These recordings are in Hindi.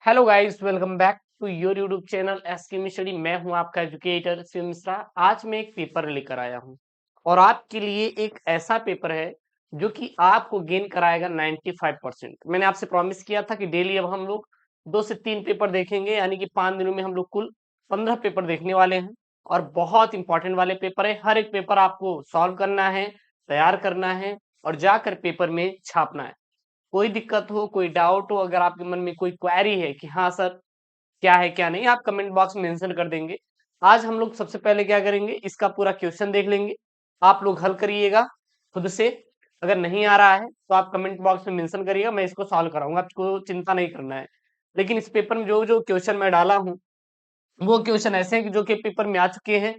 Hello guys, welcome back to your YouTube channel SK study. मैं हूं आपका एजुकेटर शिव मिश्रा। आज मैं एक पेपर लेकर आया हूं और आपके लिए एक ऐसा पेपर है जो कि आपको गेन कराएगा 95%। मैंने आपसे प्रॉमिस किया था कि डेली अब हम लोग 2 से 3 पेपर देखेंगे, यानी कि 5 दिनों में हम लोग कुल 15 पेपर देखने वाले हैं और बहुत इंपॉर्टेंट वाले पेपर है। हर एक पेपर आपको सॉल्व करना है, तैयार करना है और जाकर पेपर में छापना है। कोई दिक्कत हो, कोई डाउट हो, अगर आपके मन में कोई क्वेरी है कि हाँ सर क्या है क्या नहीं, आप कमेंट बॉक्स में मेंशन कर देंगे। आज हम लोग सबसे पहले क्या करेंगे, इसका पूरा क्वेश्चन देख लेंगे। आप लोग हल करिएगा खुद से। अगर नहीं आ रहा है तो आप कमेंट बॉक्स में मेंशन करिएगा, मैं इसको सॉल्व कराऊंगा, आपको चिंता नहीं करना है। लेकिन इस पेपर में जो जो क्वेश्चन मैं डाला हूँ वो क्वेश्चन ऐसे हैं कि जो कि पेपर में आ चुके हैं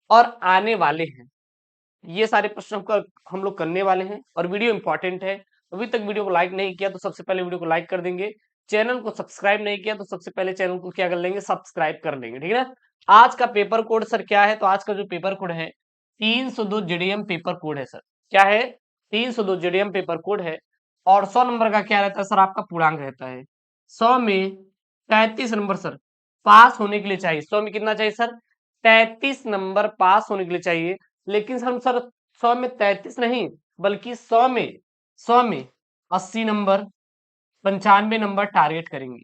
और आने वाले हैं। ये सारे प्रश्नों का हम लोग करने वाले हैं और वीडियो इंपॉर्टेंट है। अभी तक वीडियो को लाइक नहीं किया तो सबसे पहले वीडियो को लाइक कर देंगे। चैनल को सब्सक्राइब नहीं किया तो सबसे पहले चैनल को क्या कर लेंगे, सब्सक्राइब कर लेंगे, ठीक है ना। आज का पेपर कोड सर क्या है, तो आज का जो पेपर कोड है 302 जेडीएम पेपर कोड है सर। क्या है, 302 जेडीएम पेपर कोड है। और 100 नंबर का क्या रहता है सर, आपका पूर्णांक रहता है। 100 में 33 नंबर सर पास होने के लिए चाहिए। 100 में कितना चाहिए सर, 33 नंबर पास होने के लिए चाहिए। लेकिन हम सर 100 में 33 नहीं, बल्कि 100 में 80 नंबर, 95 नंबर टारगेट करेंगे।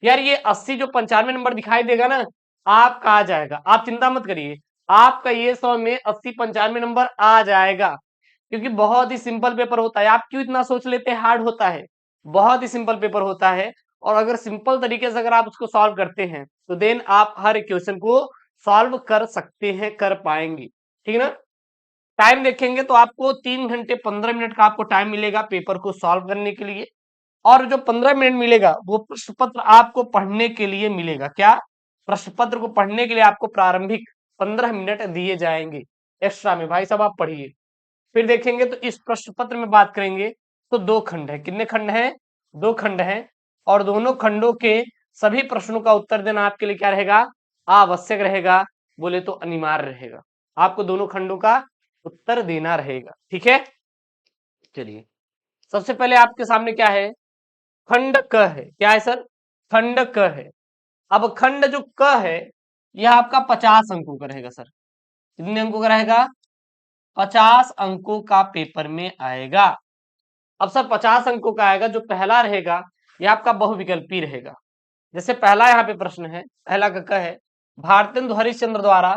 यार ये 80 जो 95 नंबर दिखाई देगा ना, आपका आ जाएगा, आप चिंता मत करिए। आपका ये 100 में 80 95 नंबर आ जाएगा, क्योंकि बहुत ही सिंपल पेपर होता है। आप क्यों इतना सोच लेते हैं हार्ड होता है, बहुत ही सिंपल पेपर होता है। और अगर सिंपल तरीके से अगर आप उसको सॉल्व करते हैं तो देन आप हर क्वेश्चन को सॉल्व कर सकते हैं, कर पाएंगे, ठीक है ना। टाइम देखेंगे तो आपको 3 घंटे 15 मिनट का आपको टाइम मिलेगा पेपर को सॉल्व करने के लिए। और जो 15 मिनट मिलेगा वो प्रश्न पत्र आपको पढ़ने के लिए मिलेगा। क्या, प्रश्न पत्र को पढ़ने के लिए आपको प्रारंभिक 15 मिनट दिए जाएंगे एक्स्ट्रा में। भाई साहब आप पढ़िए। फिर देखेंगे तो इस प्रश्न पत्र में बात करेंगे तो 2 खंड है। कितने खंड हैं, 2 खंड हैं। और दोनों खंडों के सभी प्रश्नों का उत्तर देना आपके लिए क्या रहेगा, आवश्यक रहेगा, बोले तो अनिवार्य रहेगा। आपको दोनों खंडों का उत्तर देना रहेगा, ठीक है। चलिए, सबसे पहले आपके सामने क्या है, खंड क है। क्या है सर, खंड क है। अब खंड जो क है यह आपका 50 अंकों का रहेगा सर। कितने अंकों का रहेगा, 50 अंकों का पेपर में आएगा। अब सर 50 अंकों का आएगा, जो पहला रहेगा यह आपका बहुविकल्पी रहेगा। जैसे पहला यहाँ पे प्रश्न है, पहला क है, भारतेंदु हरिश्चंद्र द्वारा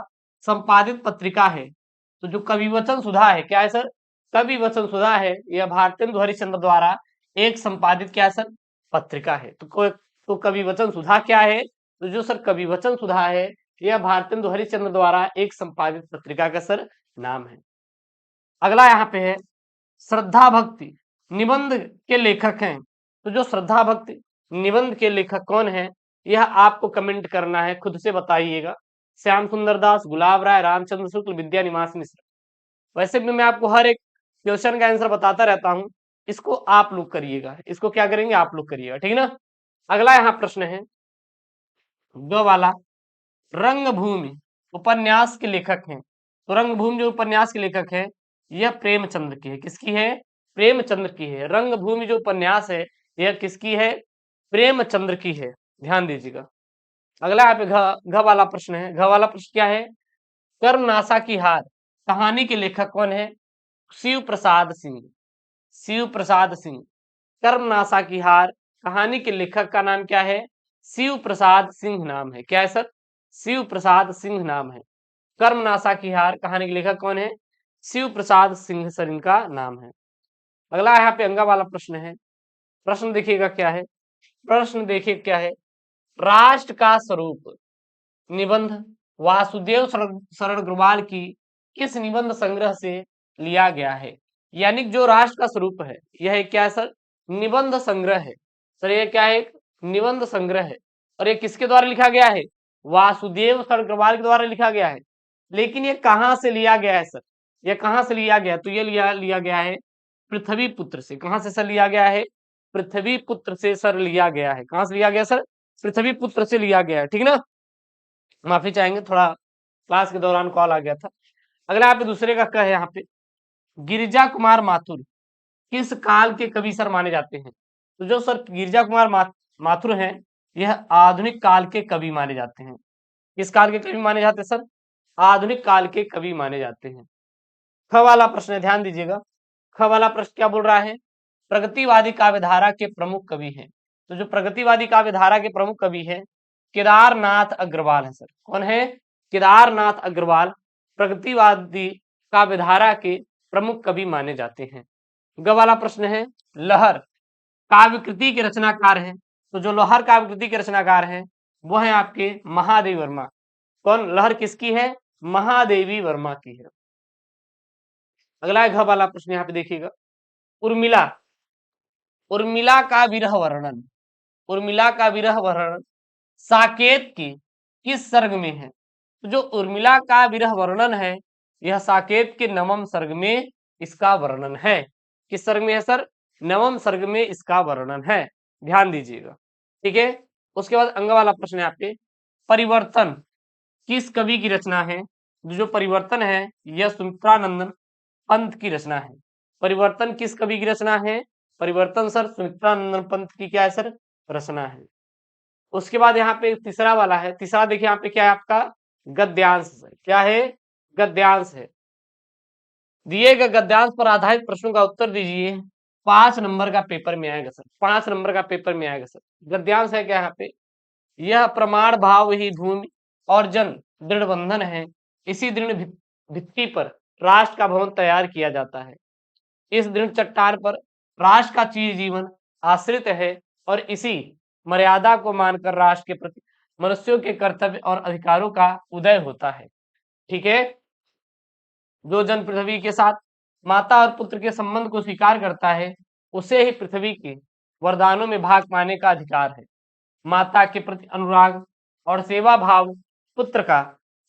संपादित पत्रिका है। तो जो कवि वचन सुधा है, क्या है सर, कवि वचन सुधा है, यह भारतेंदु हरिश्चंद्र द्वारा एक संपादित क्या है सर, पत्रिका है। तो कवि वचन सुधा क्या है, तो जो सर कवि वचन सुधा है यह भारतेंदु हरिश्चंद्र द्वारा एक संपादित पत्रिका का सर नाम है। अगला यहाँ पे है, श्रद्धा भक्ति निबंध के लेखक हैं। तो जो श्रद्धा भक्ति निबंध के लेखक कौन है, यह आपको कमेंट करना है, खुद से बताइएगा। श्याम सुंदर दास, गुलाब राय, रामचंद्र शुक्ल, विद्या निवास मिश्र। वैसे भी मैं आपको हर एक क्वेश्चन का आंसर बताता रहता हूं, इसको आप लोग करिएगा, इसको क्या करेंगे आप लोग करिएगा, ठीक है ना। अगला यहाँ प्रश्न है ग वाला, रंगभूमि उपन्यास के लेखक हैं। तो रंगभूमि जो उपन्यास के लेखक है यह प्रेमचंद्र की है। किसकी है, प्रेमचंद्र की है। रंगभूमि जो उपन्यास है यह किसकी है, प्रेमचंद्र की है, ध्यान दीजिएगा। अगला यहाँ पे घ वाला प्रश्न है। घ वाला प्रश्न क्या है, कर्मनाशा की हार कहानी के लेखक कौन है, शिव प्रसाद सिंह। शिव प्रसाद सिंह। कर्मनाशा की हार कहानी के लेखक का नाम क्या है, शिव प्रसाद सिंह नाम है। क्या है सर, शिव प्रसाद सिंह नाम है। कर्मनाशा की हार कहानी के लेखक कौन है, शिव प्रसाद सिंह सर इनका नाम है। अगला यहाँ पे अंगा वाला प्रश्न है। प्रश्न देखिएगा क्या है, प्रश्न देखिए क्या है, राष्ट्र का स्वरूप निबंध वासुदेव शरण अग्रवाल की किस निबंध संग्रह से लिया गया है। यानी जो राष्ट्र का स्वरूप है यह क्या है सर, निबंध संग्रह है। सर ये क्या है, एक निबंध संग्रह है। और ये किसके द्वारा लिखा गया है, वासुदेव शरण अग्रवाल के द्वारा लिखा गया है। लेकिन ये कहां से लिया गया है सर, ये कहां से लिया गया, तो ये लिया गया है पृथ्वी पुत्र से। कहां से सर लिया गया है, पृथ्वी पुत्र से सर लिया गया है। कहां से लिया गया सर, पृथ्वी पुत्र से लिया गया है, ठीक ना। माफी चाहेंगे, थोड़ा क्लास के दौरान कॉल आ गया था। अगला यहाँ पे दूसरे का है, यहाँ पे गिरिजा कुमार माथुर किस काल के कवि सर माने जाते हैं। तो जो सर गिरिजा कुमार माथुर हैं यह आधुनिक काल के कवि माने जाते हैं। किस काल के कवि माने जाते हैं सर? आधुनिक काल के कवि माने जाते हैं। ख वाला प्रश्न है, ध्यान दीजिएगा। ख वाला प्रश्न क्या बोल रहा है? प्रगतिवादी काव्यधारा के प्रमुख कवि हैं। तो जो प्रगतिवादी काव्यधारा के प्रमुख कवि हैं, केदारनाथ अग्रवाल है सर। कौन है? केदारनाथ अग्रवाल प्रगतिवादी काव्यधारा के प्रमुख कवि माने जाते हैं। ग वाला प्रश्न है, लहर काव्य कृति के रचनाकार हैं। तो जो लहर काव्य कृति के रचनाकार हैं वो है आपके महादेवी वर्मा। कौन? लहर किसकी है? महादेवी वर्मा की है। अगला है घ वाला प्रश्न, यहाँ पे देखिएगा। उर्मिला, उर्मिला का विरह वर्णन, उर्मिला का विरह वर्णन साकेत की किस सर्ग में है? तो जो उर्मिला का विरह वर्णन है, यह साकेत के नवम सर्ग में इसका वर्णन है। किस सर्ग में है सर? नवम सर्ग में इसका वर्णन है, ध्यान दीजिएगा। ठीक है। उसके बाद अंग वाला प्रश्न है आपके, परिवर्तन किस कवि की रचना है? जो परिवर्तन है यह सुमित्रानंदन पंत की रचना है। परिवर्तन किस कवि की रचना है? परिवर्तन सर सुमित्रानंदन पंत की क्या है सर? रचना है। उसके बाद यहाँ पे तीसरा वाला है, तीसरा देखिए यहाँ पे क्या है आपका? गद्यांश है। क्या है? गद्यांश है। दिए गए गद्यांश पर आधारित प्रश्नों का उत्तर दीजिए। 5 नंबर का पेपर में आएगा सर, 5 नंबर का पेपर में आएगा सर। गद्यांश है क्या यहाँ पे? यह प्रमाण भाव ही भूमि और जन दृढ़ बंधन है, इसी दृढ़ भित्ति पर राष्ट्र का भवन तैयार किया जाता है। इस दृढ़ चट्टान पर राष्ट्र का चीर जीवन आश्रित है और इसी मर्यादा को मानकर राष्ट्र के प्रति मनुष्यों के कर्तव्य और अधिकारों का उदय होता है। ठीक है। जो जन पृथ्वी के साथ माता और पुत्र के संबंध को स्वीकार करता है, उसे ही पृथ्वी के वरदानों में भाग पाने का अधिकार है। माता के प्रति अनुराग और सेवा भाव पुत्र का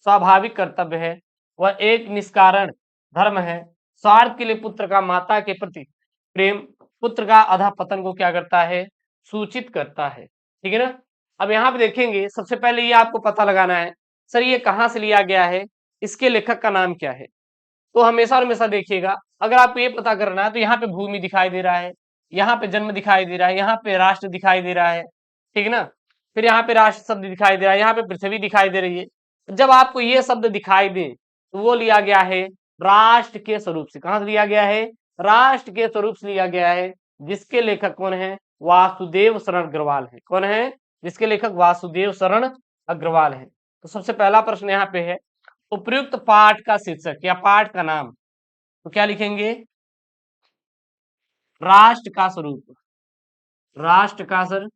स्वाभाविक कर्तव्य है। वह एक निष्कारण धर्म है। स्वार्थ के लिए पुत्र का माता के प्रति प्रेम पुत्र का अधःपतन को क्या करता है? सूचित करता है। ठीक है ना। अब यहाँ पे देखेंगे, सबसे पहले ये आपको पता लगाना है सर ये कहाँ से लिया गया है, इसके लेखक का नाम क्या है। तो हमेशा और हमेशा देखिएगा, अगर आपको ये पता करना है तो यहाँ पे भूमि दिखाई दे रहा है, यहाँ पे जन्म दिखाई दे रहा है, यहाँ पे राष्ट्र दिखाई दे रहा है। ठीक है ना। फिर यहाँ पे राष्ट्र शब्द दिखाई दे रहा है, यहाँ पे पृथ्वी दिखाई दे रही है। जब आपको ये शब्द दिखाई दे तो वो लिया गया है राष्ट्र के स्वरूप से। कहां से लिया गया है? राष्ट्र के स्वरूप से लिया गया है। जिसके लेखक कौन है? वासुदेव शरण अग्रवाल है। कौन है? जिसके लेखक वासुदेव शरण अग्रवाल है। तो सबसे पहला प्रश्न यहाँ पे है, उपयुक्त पाठ का शीर्षक या पाठ का नाम। तो क्या लिखेंगे? राष्ट्र का स्वरूप, राष्ट्र का सर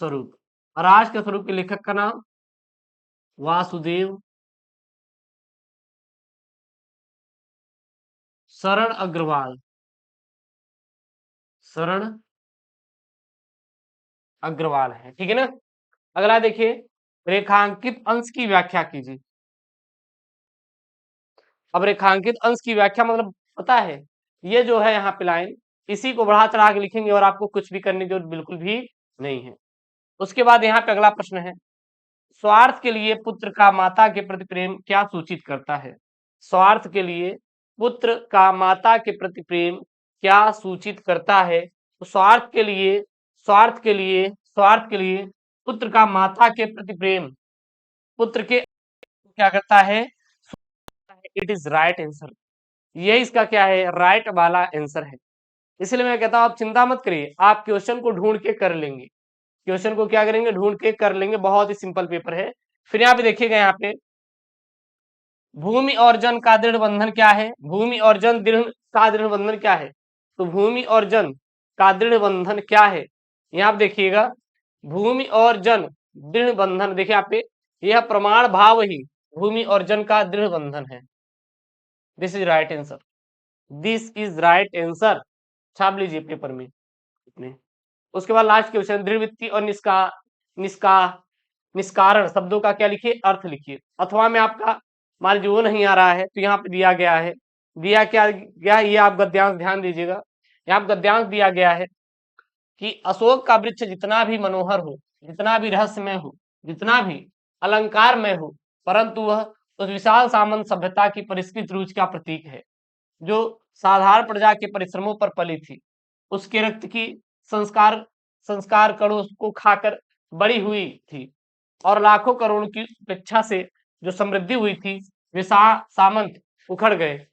स्वरूप। राष्ट्र के स्वरूप के लेखक का नाम वासुदेव शरण अग्रवाल, शरण अग्रवाल है। ठीक है ना। अगला देखिए, रेखांकित अंश की व्याख्या कीजिए। अब रेखांकित अंश की व्याख्या मतलब पता है, ये जो है यहाँ पे लाइन, इसी को बढ़ा चढ़ा के लिखेंगे और आपको कुछ भी करने की जरूरत बिल्कुल भी नहीं है। उसके बाद यहाँ पे अगला प्रश्न है, स्वार्थ के लिए पुत्र का माता के प्रति प्रेम क्या सूचित करता है? स्वार्थ के लिए पुत्र का माता के प्रति प्रेम क्या सूचित करता है? तो स्वार्थ के लिए, स्वार्थ के लिए, स्वार्थ के लिए पुत्र का माता के प्रति प्रेम पुत्र के क्या करता है? It is right answer. ये इसका क्या है? राइट वाला आंसर है। इसलिए मैं कहता हूं आप चिंता मत करिए, आप क्वेश्चन को ढूंढ के कर लेंगे। क्वेश्चन को क्या करेंगे? ढूंढ के कर लेंगे। बहुत ही सिंपल पेपर है। फिर यहाँ पे देखिएगा, यहाँ पे भूमि और जन का दृढ़ बंधन क्या है? भूमि और जन दृढ़ का दृढ़ बंधन क्या है? तो भूमि और जन का दृढ़ बंधन क्या है? यहाँ पे देखिएगा, भूमि और जन दृढ़ बंधन, देखिए यहाँ पे यह प्रमाण भाव ही भूमि और जन का दृढ़ बंधन है। This is right answer, this is right answer. छाप लीजिए पेपर में अपने। उसके बाद लास्ट क्वेश्चन, दृढ़वृत्ति और निष्कारण शब्दों का क्या लिखिए? अर्थ लिखिए। अथवा में आपका मान लीजिए वो नहीं आ रहा है तो यहाँ पे दिया गया है, दिया क्या गया है? ये आप गद्यांश ध्यान दीजिएगा। यहाँ पे गद्यांश दिया गया है कि अशोक का वृक्ष जितना भी मनोहर हो, जितना भी रहस्यमय हो, जितना भी अलंकारमय हो, परंतु वह उस विशाल सामंत सभ्यता की परिष्कृत रुचि का प्रतीक है, जो साधारण प्रजा के परिश्रमों पर पली थी। उसके रक्त की संस्कार संस्कार कणों को खाकर बड़ी हुई थी और लाखों करोड़ों की उपेक्षा से जो समृद्धि हुई थी वे सामंत उखड़ गए,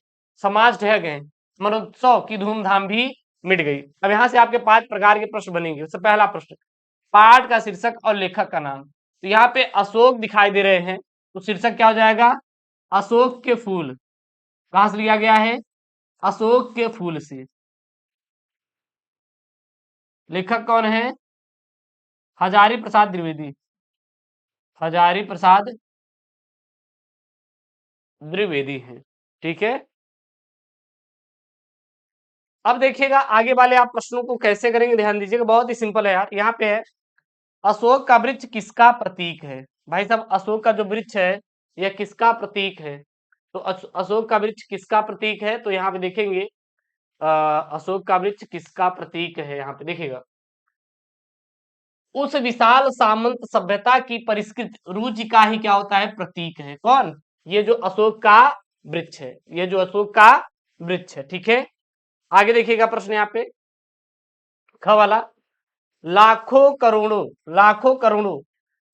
समाज ढह गए, महोत्सव की धूमधाम भी मिट गई। अब यहाँ से आपके 5 प्रकार के प्रश्न बनेंगे। सबसे पहला प्रश्न, पाठ का शीर्षक और लेखक का नाम। तो यहाँ पे अशोक दिखाई दे रहे हैं, तो शीर्षक क्या हो जाएगा? अशोक के फूल। कहां से लिया गया है? अशोक के फूल से। लेखक कौन है? हजारी प्रसाद द्विवेदी। हजारी प्रसाद द्विवेदी हैं। ठीक है, अब देखिएगा आगे वाले आप प्रश्नों को कैसे करेंगे, ध्यान दीजिएगा, बहुत ही सिंपल है यार। यहाँ पे है, अशोक का वृक्ष किसका प्रतीक है? भाई साहब, अशोक का जो वृक्ष है यह किसका प्रतीक है? तो अशोक का वृक्ष किसका प्रतीक है? तो यहाँ पे देखेंगे अशोक का वृक्ष किसका प्रतीक है, यहाँ पे देखिएगा, उस विशाल सामंत सभ्यता की परिष्कृत रुचि का ही क्या होता है? प्रतीक है। कौन? ये जो अशोक का वृक्ष है, ये जो अशोक का वृक्ष है। ठीक है, आगे देखिएगा प्रश्न यहाँ पे ख वाला, लाखों करोड़ों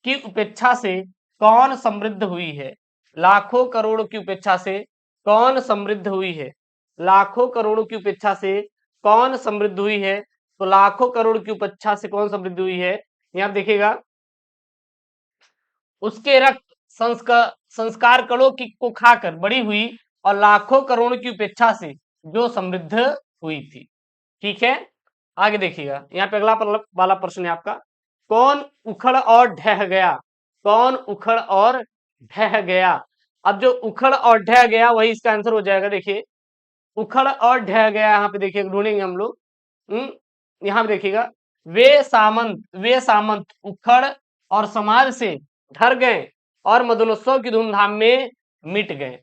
की उपेक्षा से कौन समृद्ध हुई है? लाखों करोड़ों की उपेक्षा से कौन समृद्ध हुई है? लाखों करोड़ों की उपेक्षा से कौन समृद्ध हुई है? तो लाखों करोड़ की उपेक्षा से कौन समृद्ध हुई है? यहाँ देखिएगा, उसके रक्त संस्कार कणों की को खाकर बड़ी हुई और लाखों करोड़ की उपेक्षा से जो समृद्ध हुई थी। ठीक है, आगे देखिएगा, यहाँ पे अगला वाला प्रश्न है आपका, कौन उखड़ और ढह गया? कौन उखड़ और ढह गया? अब जो उखड़ और ढह गया वही इसका आंसर हो जाएगा। देखिए, उखड़ और ढह गया, यहाँ पे देखिए ढूंढेंगे हम लोग। यहाँ पे देखिएगा, वे सामंत उखड़ और समाज से ढर गए और मदनोत्सव की धूमधाम में मिट गए।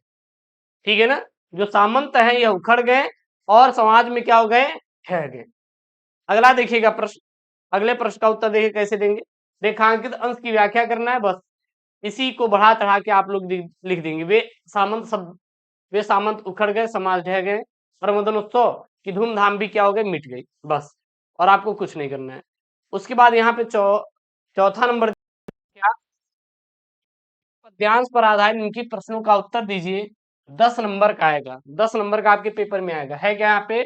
ठीक है ना, जो सामंत है यह उखड़ गए और समाज में क्या हो गए? ढह गए। अगला देखिएगा प्रश्न, अगले प्रश्न का उत्तर देखिए कैसे देंगे। रेखांकित अंश की व्याख्या करना है, बस इसी को बढ़ा चढ़ा के आप लोग लिख देंगे। वे सामंत उखड़ गए, समाज ढह गए और मदनोत्सव की धूमधाम भी क्या हो गई? मिट गई, बस। और आपको कुछ नहीं करना है। उसके बाद यहाँ पे चौथा नंबर, क्या पद्यांश पर आधारित इनकी प्रश्नों का उत्तर दीजिए। 10 नंबर का आएगा, 10 नंबर का आपके पेपर में आएगा। है क्या यहाँ पे?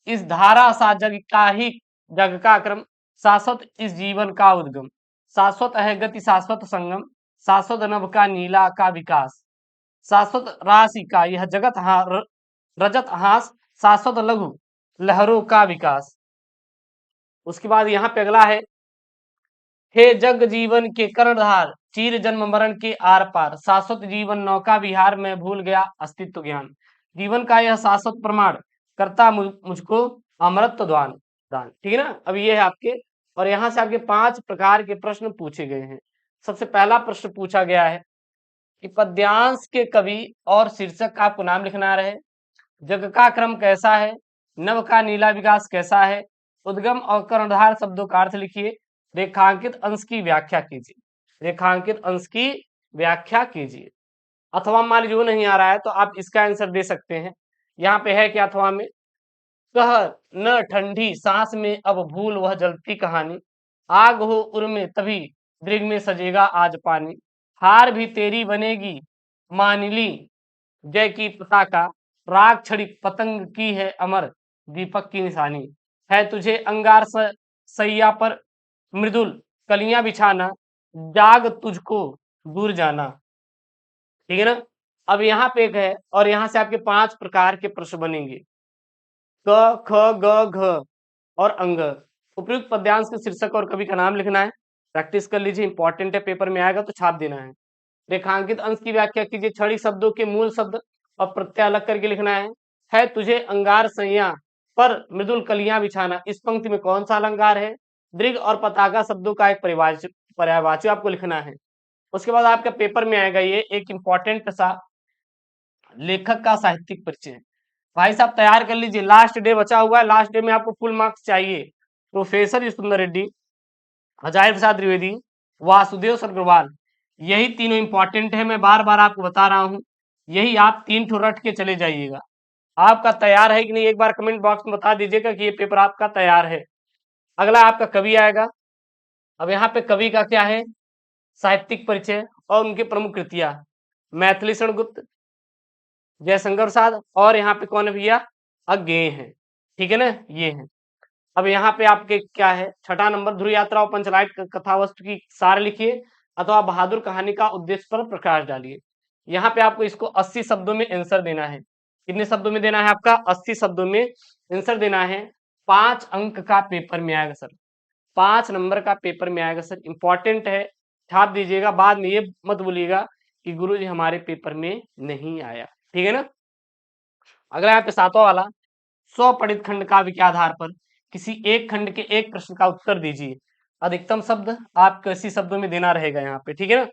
इस धारा सा जग का क्रम, शाश्वत इस जीवन का उद्गम, शाश्वत है गति शाश्वत संगम, शाश्वत नभ का नीला का विकास, शाश्वत राशि का यह रजत हास, शाश्वत लघु लहरों का विकास। उसके बाद यहाँ पे अगला है, हे जग जीवन के कर्णधार, चीर जन्म मरण के आर पार, शाश्वत जीवन नौका विहार में भूल गया अस्तित्व ज्ञान, जीवन का यह शाश्वत प्रमाण करता मुझको अमृत दान दान। ठीक है ना, अब ये है आपके, और यहाँ से आपके 5 प्रकार के प्रश्न पूछे गए हैं। सबसे पहला प्रश्न पूछा गया है कि पद्यांश के कवि और शीर्षक का आपको नाम लिखना रहे, जग का क्रम कैसा है, नव का नीला विकास कैसा है, उद्गम और कर्णधार शब्दों का अर्थ लिखिए, रेखांकित अंश की व्याख्या कीजिए। रेखांकित अंश की व्याख्या कीजिए। अथवा मान लीजिए वो नहीं आ रहा है तो आप इसका आंसर दे सकते हैं। यहाँ पे है क्या अथवा में, कह न ठंडी सांस में अब भूल वह जलती कहानी, आग हो उर में तभी दृग में सजेगा आज पानी, हार भी तेरी बनेगी मानिली जय की पताका, राग छड़ी पतंग की है अमर दीपक की निशानी, है तुझे अंगार सैया पर मृदुल कलियां बिछाना, जाग तुझको दूर जाना। ठीक है ना, अब यहाँ पे एक है और यहाँ से आपके 5 प्रकार के प्रश्न बनेंगे, क ख ग घ और अंग। उपयुक्त पद्यांश के शीर्षक और कवि का नाम लिखना है, प्रैक्टिस कर लीजिए, इंपॉर्टेंट है, पेपर में आएगा तो छाप देना है। रेखांकित अंश की व्याख्या कीजिए, छड़ी शब्दों के मूल शब्द और प्रत्यय अलग करके लिखना है तुझे अंगार सैया पर मृदुल कलियां बिछाना, इस पंक्ति में कौन सा अलंकार है? दृग और पताका शब्दों का एक पर्यायवाची आपको लिखना है। उसके बाद आपका पेपर में आएगा ये एक इंपॉर्टेंट सा लेखक का साहित्यिक परिचय। भाई साहब तैयार कर लीजिए, लास्ट डे बचा हुआ है, लास्ट डे में आपको फुल मार्क्स चाहिए। प्रोफेसर सुंदर रेड्डी, हजारी प्रसाद द्विवेदी, वासुदेव अग्रवाल, यही तीनों इंपॉर्टेंट है। मैं बार बार आपको बता रहा हूं, यही आप 3 ठो रट के चले जाइएगा। आपका तैयार है कि नहीं, एक बार कमेंट बॉक्स में बता दीजिएगा कि ये पेपर आपका तैयार है। अगला आपका कवि आएगा, अब यहाँ पे कवि का क्या है, साहित्यिक परिचय और उनकी प्रमुख कृतियां, मैथिली शरण गुप्त, जयशंकर प्रसाद, और यहाँ पे कौन है भैया, अज्ञेय है। ठीक है ना, ये है। अब यहाँ पे आपके क्या है, छठा नंबर, ध्रुव यात्रा और पंचलाइट कथा वस्तु की सार लिखिए अथवा बहादुर कहानी का उद्देश्य पर प्रकाश डालिए। यहाँ पे आपको इसको 80 शब्दों में आंसर देना है। कितने शब्दों में देना है आपका, 80 शब्दों में आंसर देना है। 5 अंक का पेपर में आएगा सर, 5 नंबर का पेपर में आएगा सर, इंपॉर्टेंट है, छाप दीजिएगा। बाद में ये मत बोलिएगा कि गुरुजी हमारे पेपर में नहीं आया। ठीक है ना। अगला यहाँ पे 7वां वाला, स्वपठित खंड काव्य के आधार पर किसी एक खंड के एक प्रश्न का उत्तर दीजिए। अधिकतम शब्द आपको 80 शब्दों में देना रहेगा यहाँ पे। ठीक है ना।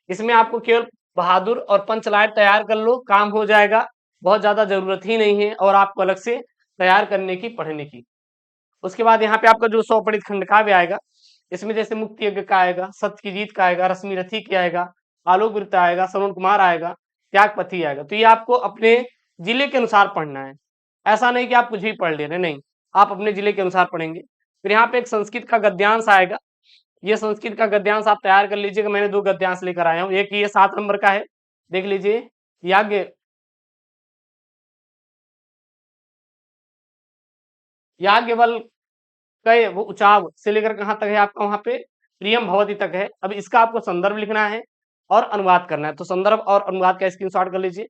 इसमें आपको केवल बहादुर और पंचलाइट तैयार कर लो, काम हो जाएगा, बहुत ज्यादा जरूरत ही नहीं है और आपको अलग से तैयार करने की, पढ़ने की। उसके बाद यहाँ पे आपका जो स्वपठित खंड काव्य आएगा, इसमें जैसे मुक्ति यज्ञ का आएगा, सत्य की जीत का आएगा, रश्मि रथी की आएगा, आलोक वृत्त आएगा, श्रवण कुमार आएगा, त्यागपति आएगा। तो ये आपको अपने जिले के अनुसार पढ़ना है, ऐसा नहीं कि आप कुछ भी पढ़ ले रहे, नहीं, आप अपने जिले के अनुसार पढ़ेंगे। फिर यहाँ पे एक संस्कृत का गद्यांश आएगा, ये संस्कृत का गद्यांश आप तैयार कर लीजिएगा। मैंने 2 गद्यांश लेकर आया हूँ, एक ये 7 नंबर का है, देख लीजिए, याज्ञवल कई वो उचाव से लेकर कहाँ तक है आपका, वहां पे प्रियम भवती तक है। अब इसका आपको संदर्भ लिखना है और अनुवाद करना है, तो संदर्भ और अनुवाद का स्क्रीनशॉट कर लीजिए।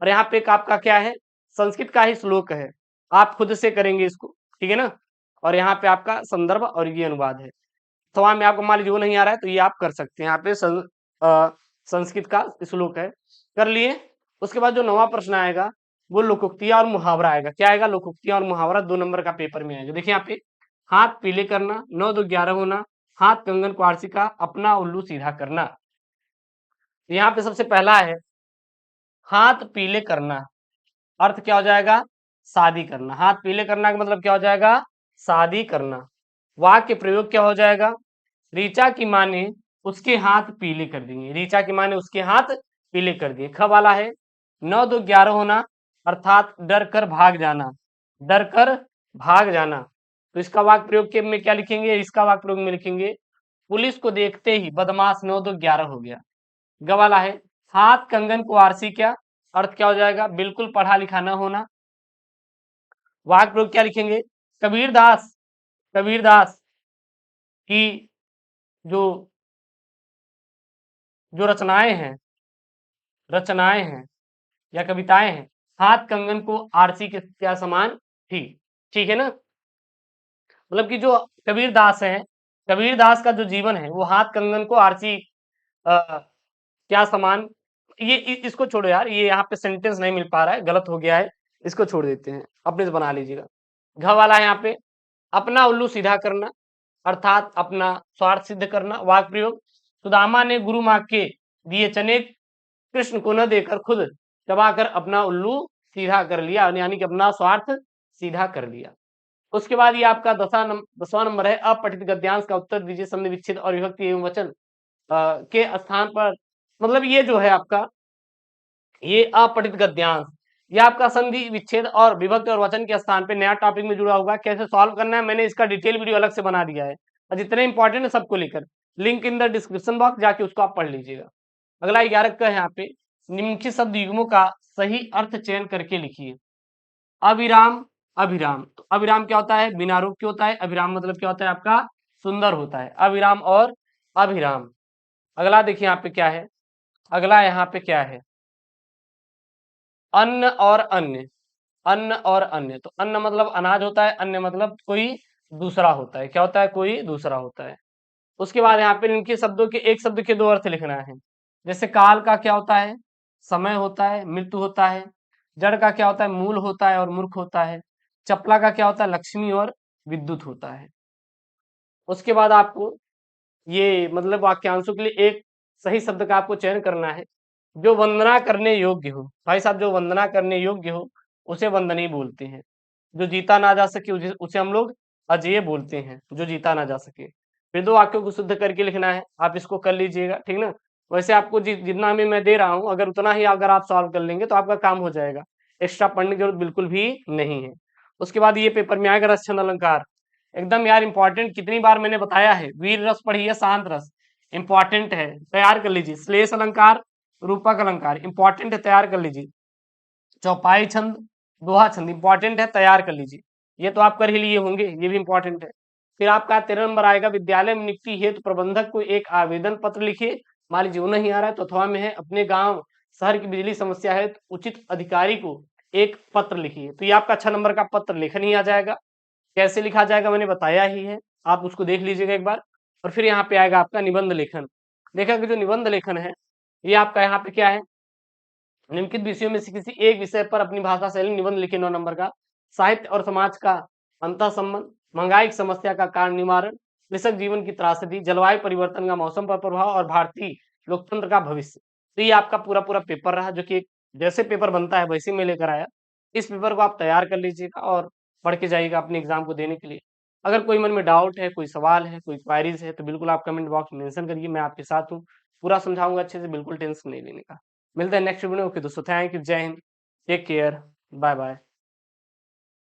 और यहाँ पे एक आपका क्या है, संस्कृत का ही श्लोक है, आप खुद से करेंगे इसको। ठीक है ना। और यहाँ पे आपका संदर्भ और ये अनुवाद है। तो वहां में आपको मान लीजिए वो नहीं आ रहा है तो ये आप कर सकते हैं। यहाँ पे संस्कृत का श्लोक है, कर लिए। उसके बाद जो 9वां प्रश्न आएगा वो लोकोक्तियां और मुहावरा आएगा। क्या आएगा, लोकोक्तियां और मुहावरा, 2 नंबर का पेपर में आएगा। देखिए यहाँ पे, हाथ पीले करना, 9 2 11 होना, हाथ कंगन को आरसी का, अपना उल्लू सीधा करना। तो यहाँ पे सबसे पहला है हाथ पीले करना, अर्थ क्या हो जाएगा, शादी करना। हाथ पीले करना का मतलब क्या हो जाएगा, शादी करना। वाक्य प्रयोग क्या हो जाएगा, ऋचा की माँ ने उसके हाथ पीले कर दिए, ऋचा की माँ ने उसके हाथ पीले कर दिए। ख वाला है 9 2 11 होना, अर्थात डर कर भाग जाना, डर कर भाग जाना। तो इसका वाक्य प्रयोग के में क्या लिखेंगे, इसका वाक्य प्रयोग में लिखेंगे, पुलिस को देखते ही बदमाश 9 2 11 हो गया। ग वाला है हाथ कंगन को आरसी क्या, अर्थ क्या हो जाएगा, बिल्कुल पढ़ा लिखा न होना। वाक्य प्रयोग क्या लिखेंगे, कबीरदास, कबीरदास की जो जो रचनाएं हैं, रचनाएं हैं या कविताएं हैं, हाथ कंगन को आरसी के क्या समान थी। ठीक है ना। मतलब कि जो कबीरदास है, कबीरदास का जो जीवन है वो हाथ कंगन को आरसी क्या समान। ये इसको छोड़ो यार, ये यहाँ पे सेंटेंस नहीं मिल पा रहा है, गलत हो गया है, इसको छोड़ देते हैं, अपने से बना लीजिएगा। घ वाला है यहाँ पे अपना उल्लू सीधा करना, अर्थात अपना स्वार्थ सिद्ध करना। वाक्य प्रयोग, सुदामा ने गुरु माँ के दिए चने कृष्ण को न देकर खुद चबाकर अपना उल्लू सीधा कर लिया, यानी कि अपना स्वार्थ सीधा कर लिया। उसके बाद ये आपका 10वां नंबर है, अपठित गद्यांश का उत्तर दीजिए, संधि विच्छेद और विभक्ति एवं वचन के स्थान पर। मतलब ये जो है आपका, ये अपठित गद्यांश, ये आपका संधि विच्छेद और विभक्ति और वचन के स्थान पे नया टॉपिक में जुड़ा हुआ, कैसे सॉल्व करना है मैंने इसका डिटेल वीडियो अलग से बना दिया है, और जितने इंपॉर्टेंट है सबको लेकर, link in the description box, जाके उसको आप पढ़ लीजिएगा। अगला 11 का है यहाँ पे, निम्नलिखित शब्द युग्मों का सही अर्थ चयन करके लिखिए। अविराम, अभिराम, तो अविराम क्या होता है, बिना रोक के होता है। अभिराम मतलब क्या होता है आपका, सुंदर होता है। अविराम और अभिराम। अगला देखिए यहाँ पे क्या है, अगला यहाँ पे क्या है, अन्न और अन्य, अन्न और अन्य। तो अन्न मतलब अनाज होता है, अन्य मतलब कोई दूसरा होता है। क्या होता है, कोई दूसरा होता है। उसके बाद यहाँ पे इनके शब्दों के, एक शब्द के 2 अर्थ लिखना है। जैसे काल का क्या होता है, समय होता है, मृत्यु होता है। जड़ का क्या होता है, मूल होता है और मूर्ख होता है। चपला का क्या होता है, लक्ष्मी और विद्युत होता है। उसके बाद आपको ये मतलब वाक्यांशों के लिए एक सही शब्द का आपको चयन करना है, जो वंदना करने योग्य हो। भाई साहब, जो वंदना करने योग्य हो उसे वंदनीय बोलते हैं। जो जीता ना जा सके उसे हम लोग अजेय बोलते हैं, जो जीता ना जा सके। फिर 2 वाक्यों को शुद्ध करके लिखना है, आप इसको कर लीजिएगा। ठीक ना। वैसे आपको जितना भी मैं दे रहा हूँ, अगर उतना ही अगर आप सॉल्व कर लेंगे तो आपका काम हो जाएगा, एक्स्ट्रा पढ़ने की जरूरत बिल्कुल भी नहीं है। उसके बाद ये पेपर में आएगा रस छंद अलंकार, एकदम यार इंपॉर्टेंट, कितनी बार मैंने बताया है, वीर रस पढ़िए शांत रस, इंपॉर्टेंट है, तैयार कर लीजिए। श्लेष अलंकार, रूपक अलंकार, इंपॉर्टेंट है, तैयार कर लीजिए। चौपाई छंद, दोहा छंद, इंपॉर्टेंट है, तैयार कर लीजिए। ये तो आप कर ही लिए होंगे, ये भी इंपॉर्टेंट है। फिर आपका 13 नंबर आएगा, विद्यालय में नियुक्ति हेतु प्रबंधक को एक आवेदन पत्र लिखिए। मान लीजिए वो नहीं आ रहा है तो अथवा में है, अपने गांव शहर की बिजली समस्या है तो उचित अधिकारी को एक पत्र लिखिए। तो ये आपका 6 नंबर का पत्र लेखन ही आ जाएगा। कैसे लिखा जाएगा मैंने बताया ही है, आप उसको देख लीजिएगा एक बार। और फिर यहाँ पे आएगा आपका निबंध लेखन। देखा कि जो निबंध लेखन है, ये आपका यहाँ पे क्या है, निम्नलिखित विषयों में से किसी एक विषय पर अपनी भाषा शैली निबंध लिखे 9 नंबर का। साहित्य और समाज का अंतः संबंध, महंगाई की समस्या का कारण निवारण, कृषक जीवन की त्रासदी, जलवायु परिवर्तन का मौसम पर प्रभाव और भारतीय लोकतंत्र का भविष्य। तो ये आपका पूरा पूरा पेपर रहा, जो कि जैसे पेपर बनता है वैसे में लेकर आया। इस पेपर को आप तैयार कर लीजिएगा और पढ़ के जाइएगा अपने एग्जाम को देने के लिए। अगर कोई मन में डाउट है, कोई सवाल है, कोई क्वारीज है, तो बिल्कुल आप कमेंट बॉक्स में मेंशन करिए, मैं आपके साथ हूँ। पूरा समझाऊंगा अच्छे से, बिल्कुल टेंशन नहीं लेने का। मिलते हैं नेक्स्ट वीडियो में। ओके दोस्तों, थैंक यू, जय हिंद, टेक केयर, बाय बाय।